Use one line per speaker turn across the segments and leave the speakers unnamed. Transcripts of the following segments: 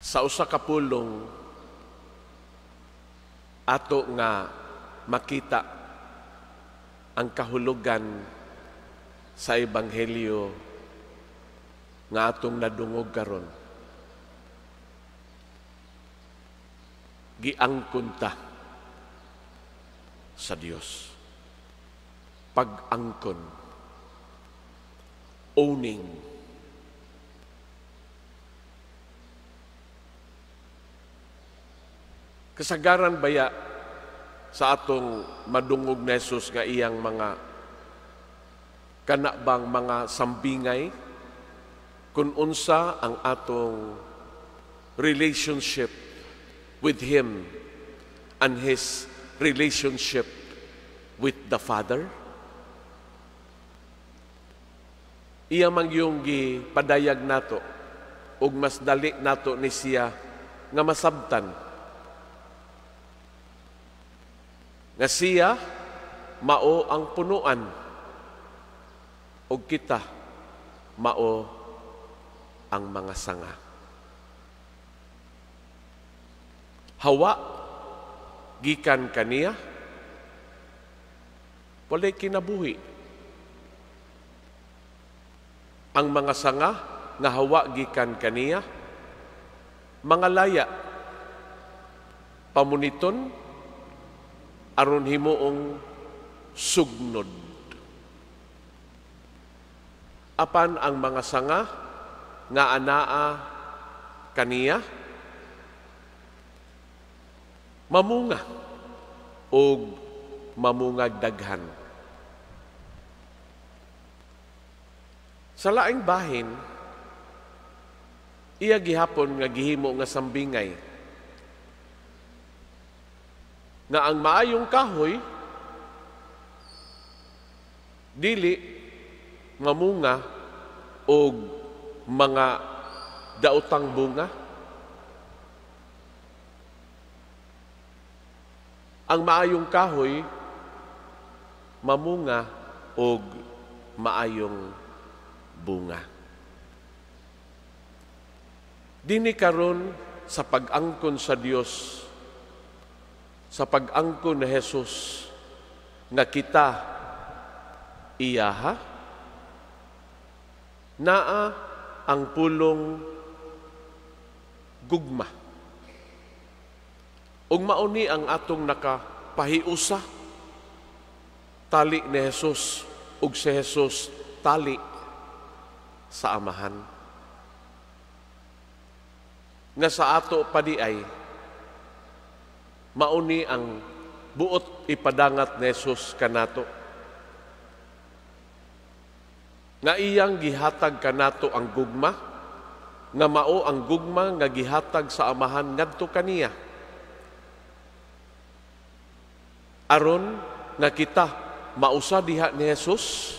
Sa usa ka pulong ato nga makita ang kahulugan sa ebanghelyo nga atong nadungog karon. Giangkon ta sa Dios. Pag-angkon, owning. Kasagaran baya sa atong madungog na Jesus nga iyang mga kanabang mga sambingay kung unsa ang atong relationship with Him and His relationship with the Father? Iya man yung gipadayag nato ug mas dali nato ni siya nga masabtan nga siya mao ang punuan ug kita mao ang mga sanga. Hawa gikan kaniya walay kinabuhi. Ang mga sanga nga hawa gikan kaniya mga laya pamuniton aron himuong sugnod. Apan ang mga sanga nga anaa kaniya mamunga o mamungag daghan. Sa laing bahin, iya gihapon nga gihimo nga sambingay na ang maayong kahoy dili mamunga o mga daotang bunga. Ang maayong kahoy mamunga o maayong bunga. Dini karon sa pag-angkon sa Dios, sa pag-angkon ni Jesus nga kita iyaha naa ang pulong gugma. Ug mauni ang atong nakapahiusa tali ni Jesus ug si Jesus tali sa Amahan. Nga sa ato padiay mauni ang buot ipadangat ni Jesus kanato. Nga iyang gihatag kanato ang gugma, nga mao ang gugma nga gihatag sa Amahan ngadto kaniya. Aron nga kita mausa diha ni Jesus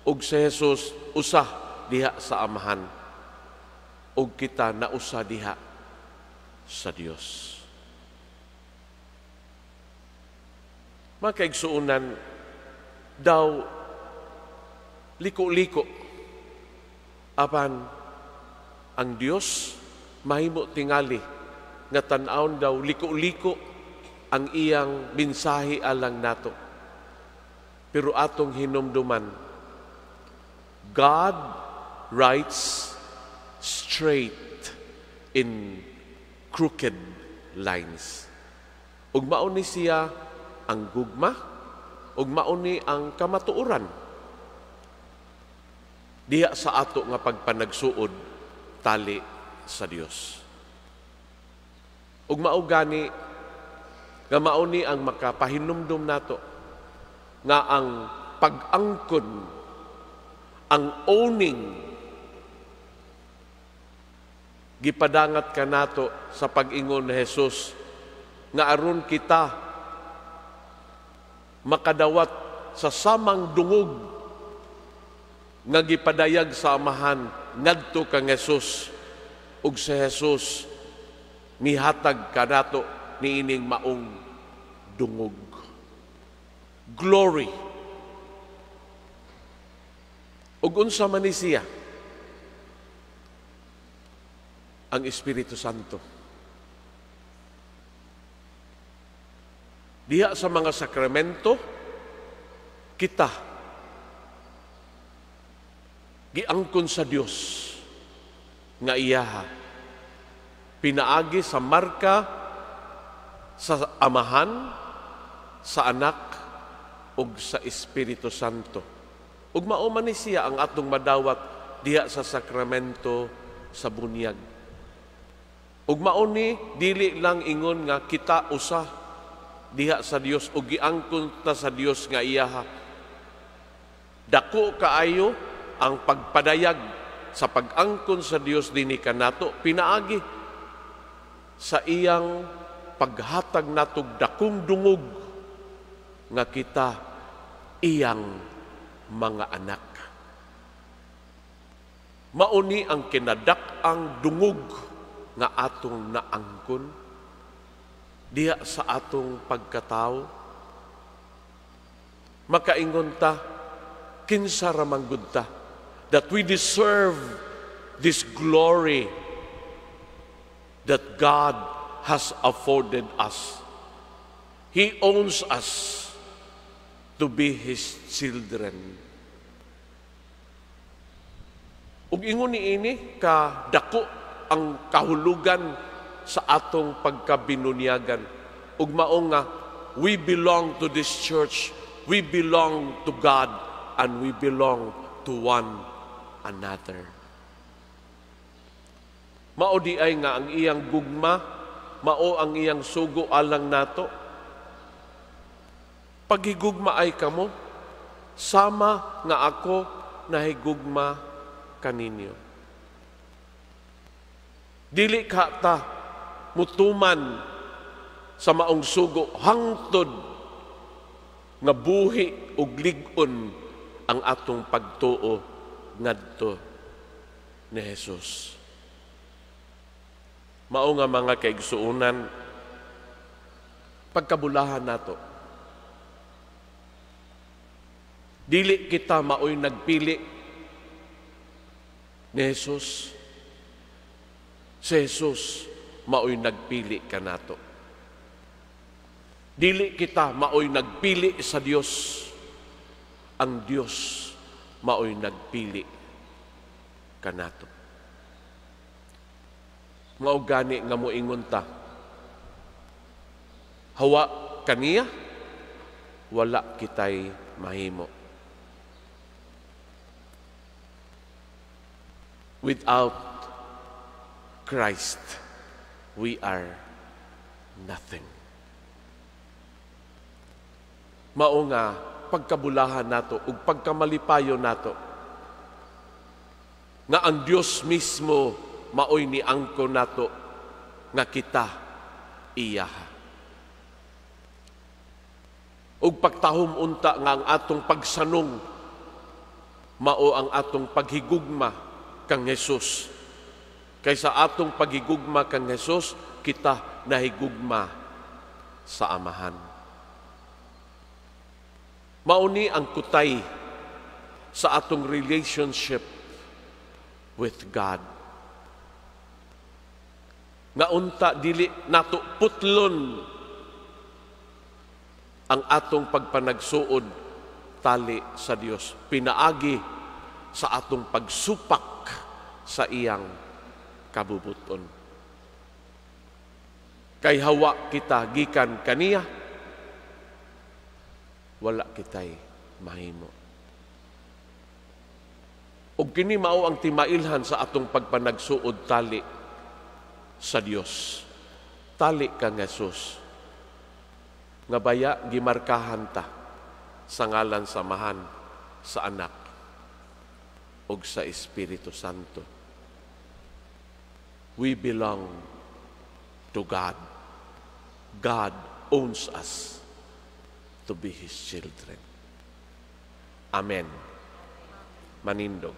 ug si Jesus usa diha sa Amahan ug kita nausa diha sa Dios. Makaigsuunan daw liko-liko apan ang Dios mahimo tingali nga tan-awon daw liko-liko ang iyang mensahe alang nato. Pero atong hinumduman, God writes straight in crooked lines. Ug mauni siya ang gugma, ug mauni ang kamatuoran. Diha sa ato nga pagpanagsuod tali sa Dios. Ug mao gani nga mauni ang makapahinumdum nato nga ang pag-angkon, ang owning gipadangat kanato sa pag-ingon ni Jesus nga aron kita makadawat sa samang dungog nga gipadayag sa Amahan ngadto kang Jesus ug si Jesus mihatag kanato niining maong dungog. Glory. Ug unsa man ni siya? ang Espiritu Santo. Diha sa mga sakramento, kita giangkon sa Dios nga iyaha pinaagi sa marka sa Amahan, sa Anak, ug sa Espiritu Santo. Ug mao man ni siya ang atong madawat diha sa sakramento sa bunyag. Ug mao ni dili lang ingon nga kita usa diha sa Dios ug giangkon ta sa Dios nga iyaha. Dako kaayo ang pagpadayag sa pag-angkon sa Dios dinhi kanato pinaagi sa iyang paghatag natog dakong dungog nga kita iyang mga anak. Mauni ang kinadak-ang dungog nga atong naangkon diha sa atong pagkatao. Makaingon ta, kinsa ra manggud ta that we deserve this glory that God has afforded us. He owns us to be His children. Ug ingon niini ka dako ang kahulugan sa atong pagkabinunyagan. Ug mao nga we belong to this church, we belong to God, and we belong to one another. Mao di ay nga ang iyang gugma, mao ang iyang sugo alang nato. Paghigugma ay kamo, sama nga ako nahigugma kaninyo. Dili ka ta mutuman sa maong sugo hangtod nga buhi ug lig-on ang atong pagtuo ngadto ni Jesus. Mao nga mga kaigsuonan, pagkabulahan nato. Dili kita maoy nagpili ni Jesus. Si Jesus maoy nagpili kanato. Dili kita maoy nagpili sa Dios. Ang Dios maoy nagpili kanato. Mao gani nga moingon ta, hawa kaniya, wala kitay mahimo. Without Christ, we are nothing. Mao nga pagkabulahan nato ug pagkamalipayo nato nga ang Dios mismo maoy ni angko nato nga kita iyaha. Ug pagtahom unta nga ang atong pagsanong mao ang atong paghigugma kang Jesus. Kaysa atong paghigugma kang Jesus, kita nahigugma sa Amahan. Mauni ang kutay sa atong relationship with God. Nga unta dili nato putlon ang atong pagpanagsuod tali sa Dios. Pinaagi sa atong pagsupak sa iyang kabubuton. Kay hawa kita gikan kaniya, wala kitay mahimo. Ug kini mao ang timailhan sa atong pagpanagsuod tali sa Dios. Tali kang Jesus. Nga baya gimarkahan ta sa ngalan sa Amahan, sa Anak, ug sa Espiritu Santo. We belong to God. God owns us to be His children. Amen. Manindog.